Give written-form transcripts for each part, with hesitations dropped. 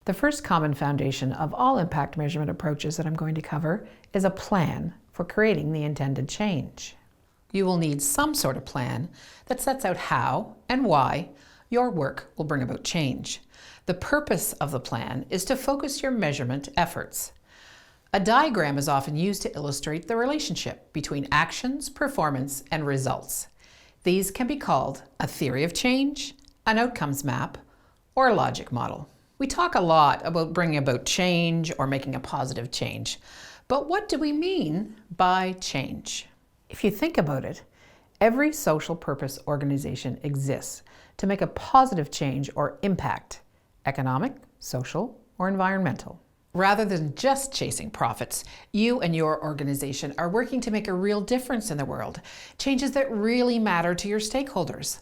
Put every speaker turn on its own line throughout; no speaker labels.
The first common foundation of all impact measurement approaches that I'm going to cover is a plan for creating the intended change. You will need some sort of plan that sets out how and why your work will bring about change. The purpose of the plan is to focus your measurement efforts. A diagram is often used to illustrate the relationship between actions, performance, and results. These can be called a theory of change, an outcomes map, or a logic model. We talk a lot about bringing about change or making a positive change, but what do we mean by change? If you think about it, every social purpose organization exists to make a positive change or impact, economic, social, or environmental. Rather than just chasing profits, you and your organization are working to make a real difference in the world, changes that really matter to your stakeholders.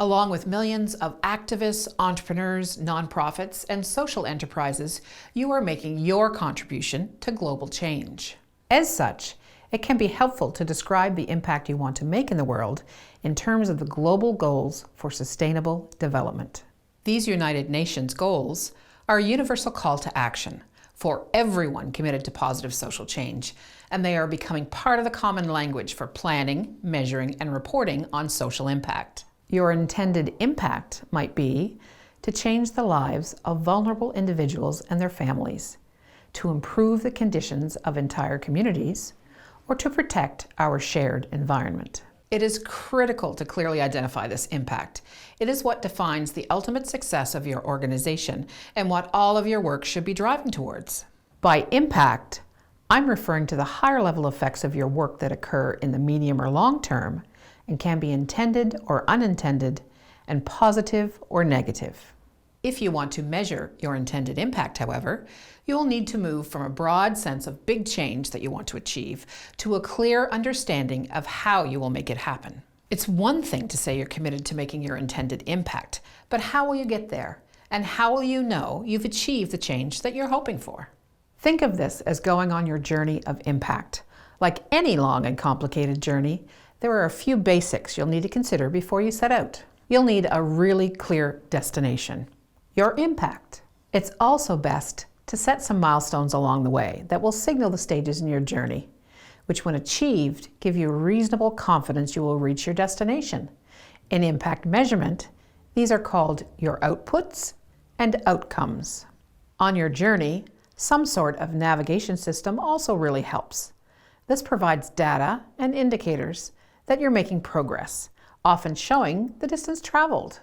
Along with millions of activists, entrepreneurs, nonprofits, and social enterprises, you are making your contribution to global change. As such, it can be helpful to describe the impact you want to make in the world in terms of the global goals for sustainable development. These United Nations goals are a universal call to action for everyone committed to positive social change, and they are becoming part of the common language for planning, measuring, and reporting on social impact. Your intended impact might be to change the lives of vulnerable individuals and their families, to improve the conditions of entire communities, or to protect our shared environment. It is critical to clearly identify this impact. It is what defines the ultimate success of your organization and what all of your work should be driving towards. By impact, I'm referring to the higher level effects of your work that occur in the medium or long term and can be intended or unintended and positive or negative. If you want to measure your intended impact, however, you will need to move from a broad sense of big change that you want to achieve to a clear understanding of how you will make it happen. It's one thing to say you're committed to making your intended impact, but how will you get there? And how will you know you've achieved the change that you're hoping for? Think of this as going on your journey of impact. Like any long and complicated journey, there are a few basics you'll need to consider before you set out. You'll need a really clear destination, your impact. It's also best to set some milestones along the way that will signal the stages in your journey, which when achieved, give you reasonable confidence you will reach your destination. In impact measurement, these are called your outputs and outcomes. On your journey, some sort of navigation system also really helps. This provides data and indicators that you're making progress, often showing the distance traveled.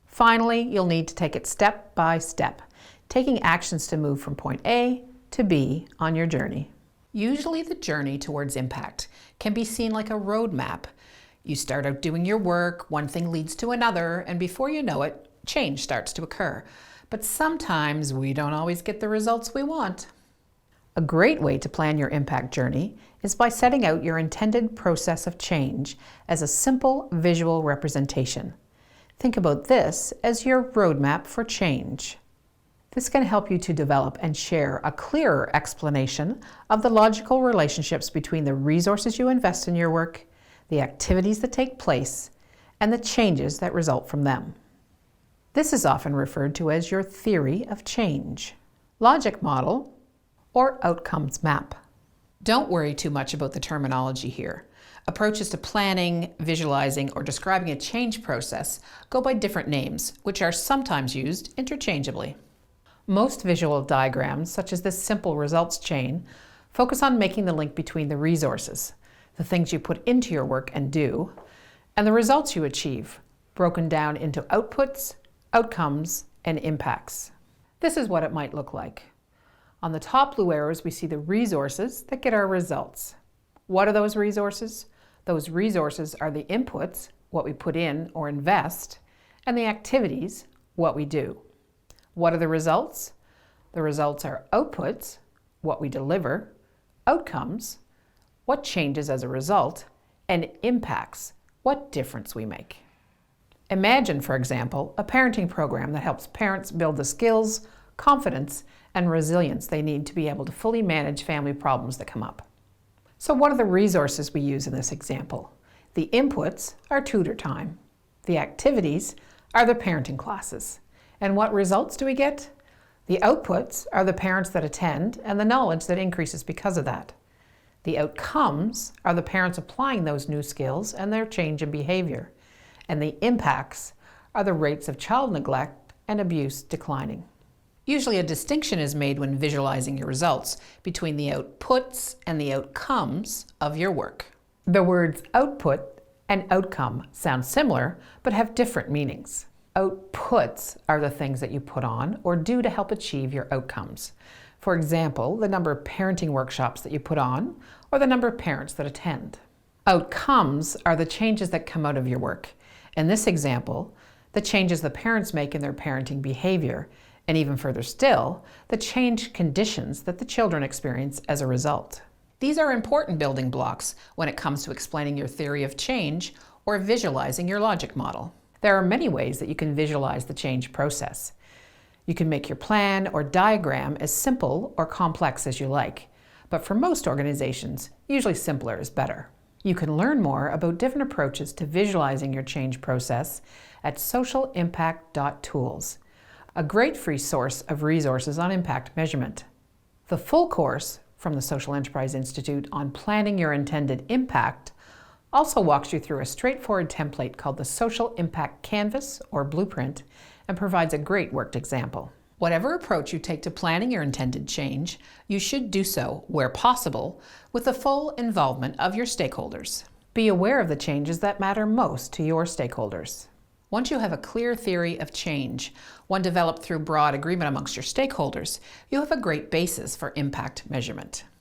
Finally, you'll need to take it step by step, taking actions to move from point A to B on your journey. Usually the journey towards impact can be seen like a roadmap. You start out doing your work, one thing leads to another, and before you know it, change starts to occur. But sometimes we don't always get the results we want. A great way to plan your impact journey is by setting out your intended process of change as a simple visual representation. Think about this as your roadmap for change. This can help you to develop and share a clearer explanation of the logical relationships between the resources you invest in your work, the activities that take place, and the changes that result from them. This is often referred to as your theory of change, logic model, or outcomes map. Don't worry too much about the terminology here. Approaches to planning, visualizing, or describing a change process go by different names, which are sometimes used interchangeably. Most visual diagrams, such as this simple results chain, focus on making the link between the resources, the things you put into your work and do, and the results you achieve, broken down into outputs, outcomes, and impacts. This is what it might look like. On the top blue arrows, we see the resources that get our results. What are those resources? Those resources are the inputs, what we put in or invest, and the activities, what we do. What are the results? The results are outputs, what we deliver, outcomes, what changes as a result, and impacts, what difference we make. Imagine, for example, a parenting program that helps parents build the skills, confidence, and resilience they need to be able to fully manage family problems that come up. So what are the resources we use in this example? The inputs are tutor time. The activities are the parenting classes. And what results do we get? The outputs are the parents that attend and the knowledge that increases because of that. The outcomes are the parents applying those new skills and their change in behavior. And the impacts are the rates of child neglect and abuse declining. Usually a distinction is made when visualizing your results between the outputs and the outcomes of your work. The words output and outcome sound similar, but have different meanings. Outputs are the things that you put on or do to help achieve your outcomes. For example, the number of parenting workshops that you put on or the number of parents that attend. Outcomes are the changes that come out of your work. In this example, the changes the parents make in their parenting behavior, and even further still, the change conditions that the children experience as a result. These are important building blocks when it comes to explaining your theory of change or visualizing your logic model. There are many ways that you can visualize the change process. You can make your plan or diagram as simple or complex as you like, but for most organizations, usually simpler is better. You can learn more about different approaches to visualizing your change process at socialimpact.tools, a great free source of resources on impact measurement. The full course from the Social Enterprise Institute on planning your intended impact also walks you through a straightforward template called the Social Impact Canvas or Blueprint and provides a great worked example. Whatever approach you take to planning your intended change, you should do so, where possible, with the full involvement of your stakeholders. Be aware of the changes that matter most to your stakeholders. Once you have a clear theory of change, one developed through broad agreement amongst your stakeholders, you have a great basis for impact measurement.